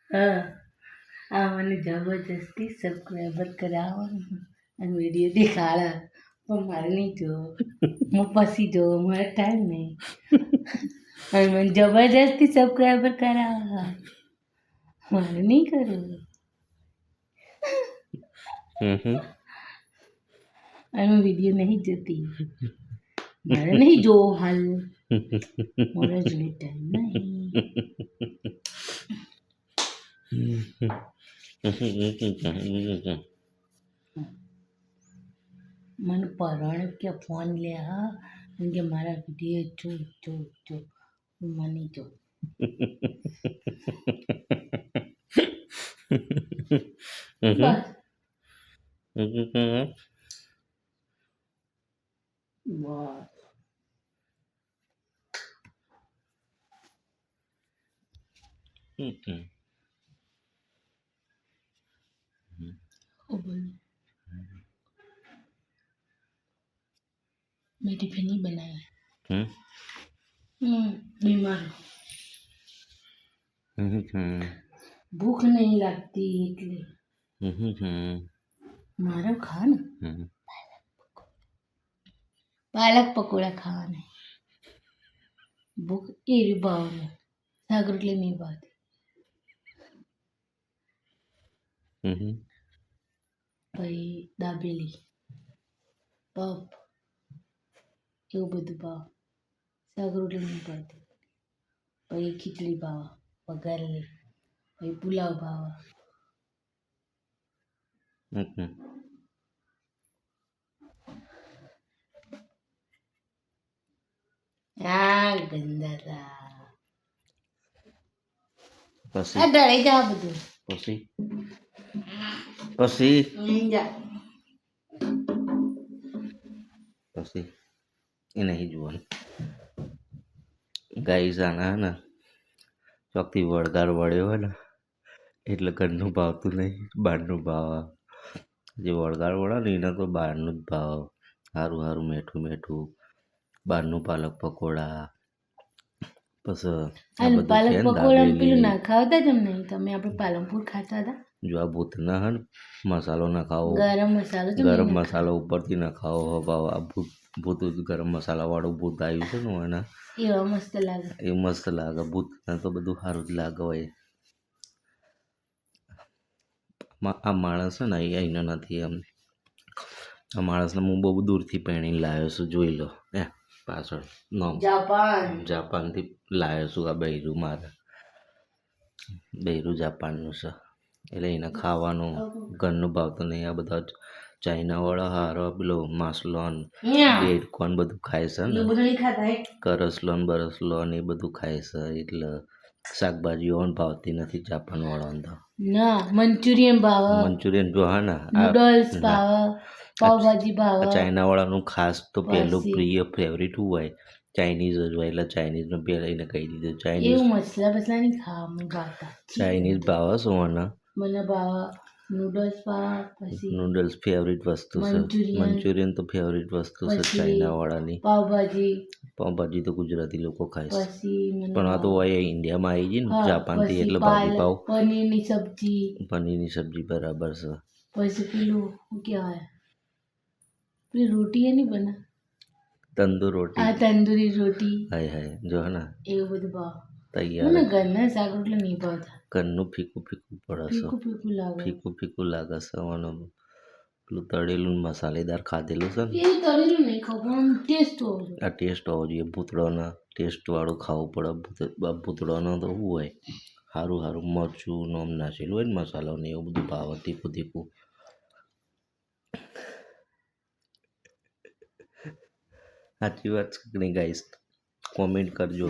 હા આ મને જબરજસ્તી સબસ્ક્રાઈબર કરાવો અને વિડીયો દેખાડા પણ મારે નહીં જોવો હું પછી જોવો મારે ટાઈમ નહીં અને મને જબરજસ્તી સબસ્ક્રાઈબર કરાવવા મારે નહીં કરવું અને હું વિડીયો નહીં જોતી મારે નહીં જોવો હાલ મારા જોડે ટાઈમ નહીં મને પરણે કે ફોન લે હા અને કે મારા વિડીયો જો હું મને જો બસ બસ ઓ બોલ मैं टिफिन नहीं बनाया बीमार हूँ भूख नहीं लगती એટલે મારો ખા ને પાલક પકોડા ખાવાના ભૂખ એવી ભાવ ને શાક રોટલી નહીં ભાવતી પછી દાબેલી પપ એવું બધું ભાવ શાક રોટલી નહીં ભાવતી પછી ખીચડી ભાવ વઘારેલી પછી પુલાવ ભાવ આ ગંદાતા પછી આ ડળી જા બધું પછી પછી જા પછી એ નહીં જોવાનું ગાઈસ આના હે ને ચોકથી વળગાર વળ્યો હોય ને એટલે ઘરનું ભાવતું નહીં બહારનું ભાવ જે વળગાર વળે ને એને તો બહારનું જ ભાવ સારું સારું મીઠું મીઠું બહારનું પાલક પકોડા પછી આ અને બધું પાલક છે ને પકોડા પેલું દાબેલી. ના ખાવતા જ નહીં તમે આપણે પાલનપુર ખાતા હતા જો આ ભૂત ના હે ને મસાલો ના ખાવો ગરમ મસાલો જ ગરમ મસાલો ઉપરથી ના ખાવો ભાવ આ ભૂત ગરમ મસાલા વાળું ભૂત આવ્યું છે ને એના એવા મસ્ત લાગે એ મસ્ત લાગે ભૂતને તો બધું સારું જ લાગે હોય આ માણસ છે ને અહીંનો નથી એમ આ માણસને હું બહુ દૂરથી પહેણીને લાવ્યો છું જોઈ લો હે પાછળ નામ જાપાનથી લાવ્યો છું આ બૈરું મારે બૈરું જાપાનનું છે એટલે એને ખાવાનું ઘરનું ભાવતું નહીં આ બધા ચાઇનાવાળા હારો પેલો માસલોન બેડકોન બધું ખાય છે ને કરસલોન બરસલોન એ બધું ખાય છે એટલે શાકભાજીઓ પણ ભાવતી નથી જાપાન વાળાને તો ના મંચુરિયન ભાવ મંચુરિયન જો હા ને નૂડલ્સ ભાવ પાવભાજી ભાવ ચાઇના વાળાનું ખાસ તો પહેલું પછી. પ્રિય ફેવરિટ શું હોય ચાઇનીઝ જ હોય એટલે ચાઇનીઝનું પહેલાં એને કહી દીધું ચાઇનીઝ એવું મસલા બસલા નહીં ખાવા મને ભાવતા ચાઇનીઝ ભાવે શું મને મને ભાવ નૂડલ્સ ભાવ પછી નૂડલ્સ ફેવરિટ વસ્તુ છે મંચુરિયન. મંચુરિયન તો ફેવરિટ વસ્તુ છે પછી ચાઇના વાળાની પાવભાજી પાવભાજી તો ગુજરાતી લોકો ખાય છે પછી મને પણ આ તો હોય ઇન્ડિયામાં આવી ગઈ ને હા, જાપાનથી પછી એટલે ભાજી પાવ પનીરની સબ્જી પનીરની સબ્જી બરાબર છે પછી પેલું શું કહેવાય પેલી રોટી એ નહીં બના તંદૂર રોટી આ તંદૂરી રોટી હાય હાય જો હે ને એવું બધું ભાવ તૈયાર મને ઘરના શાક રોટલા નહીં ભાવતા ઘરનું ફીકું ફીકું પડે છે ફીકું ફીકું લાગે ફીકું ફીકું લાગે છે અને પેલું તળેલું ને મસાલેદાર ખાધેલું છે ને એ તળેલું નહીં ખાવ પણ ટેસ્ટ હોવો જોઈએ આ ટેસ્ટ હોવો જોઈએ ભૂતળોના ટેસ્ટવાળું ખાવું પડે ભૂતળોનો તો શું હોય સારું સારું મરચું નોમ નાખેલું હોય ને મસાલો ને એવું બધું ભાવે તીખું તીખું સાચી વાત છે કે નહીં ગાઈસ કોમેન્ટ કરજો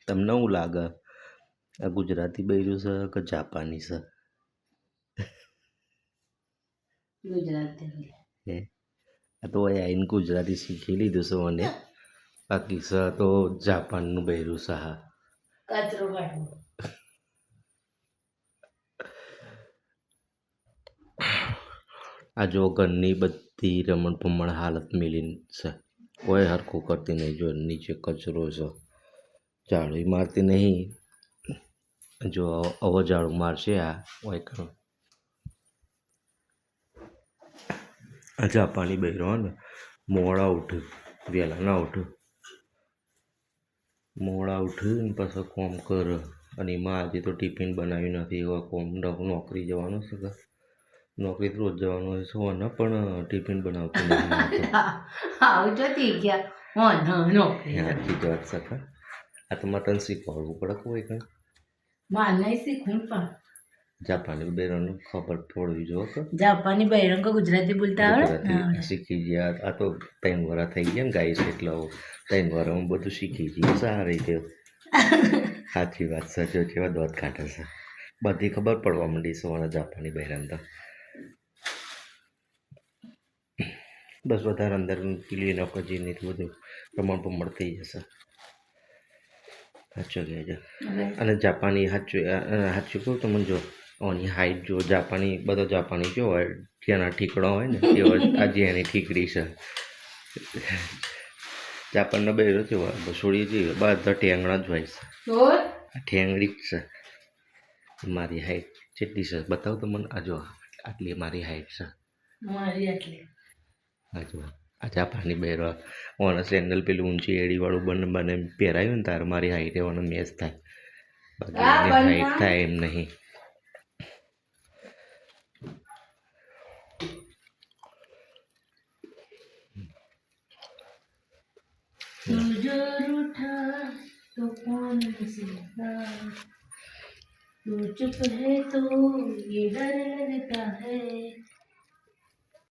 તમને શું લાગે આ ગુજરાતી બૈરું છે કે જાપાની છે ગુજરાતી હે આ તો અહીં આવીને ગુજરાતી શીખી લીધું છે મને બાકી છે તો જાપાનનું બૈરું છે હા કચરો કાઢવો આ જો ઘરની બધી રમણ ભમણ હાલત મેલીને છે કોઈ હરખું કરતી નહીં જો નીચે કચરો છે ઝાડુ મારતી નહીં જો આવો ઝાડુ મારશે આ હોય ખરું આ જાપાની બૈરો ને મોડા ઉઠે વહેલા ના ઉઠે મોડા ઉઠે ને પાછા કોમ કરે અને એમાં આજે તો ટિફિન બનાવ્યું નથી એવા કોમ નોકરી જવાનું છે કે નોકરી તો રોજ જવાનું હોય છે ને પણ ટિફિન બનાવતું નથી આવું જતી ગયા નોકરી આખી વાત શકે આ તો મારે તને શીખવાડવું પડે કોઈ કંઈ માર નહીં શીખવું પણ જાપાની બૈરાનું ખબર પડવી જો કે જાપાની બહેરણ કો ગુજરાતી બોલતા આવડે ગુજરાતી શીખી ગયા આ તો 3 વર્ષ થઈ ગયા ને ગાઈશ એટલે 3 વર્ષમાં બધું શીખી ગયું સારી રીતે સાચી વાત છે જો કેવા દોત કાઢે છે બધી ખબર પડવા માંડી છે જાપાની બહેરાન તો બસ વધારે અંદર પીલી નોકરી નહીં બધું પ્રમાણ થઈ જશે સાચું કહેજો અને જાપાની સાચું કહું તો મને જો ઓની હાઈટ જો જાપાની બધો જાપાની જો હોય જેના ઠીકડો હોય ને એવો આજે એની ઠીકડી છે જાપાનનો બૈરો છે છોડી જઈએ બધા ટેંગણા જ હોય છે ઠેંગડી જ છે મારી હાઈટ જેટલી છે બતાવ તો મને આ જો આટલી મારી હાઈટ છે મારી આટલી આ જો આ જાપાની બૈરો ઓને સેન્ડલ પેલું ઊંચી એડીવાળું બને પહેરાયું ને તારે મારી હાઈટ એવાનો મેચ થાય બાકી એની હાઈટ થાય એમ નહીં जो रूठा तो कौन हंसेगा तू चुप है तो ये डर लगता है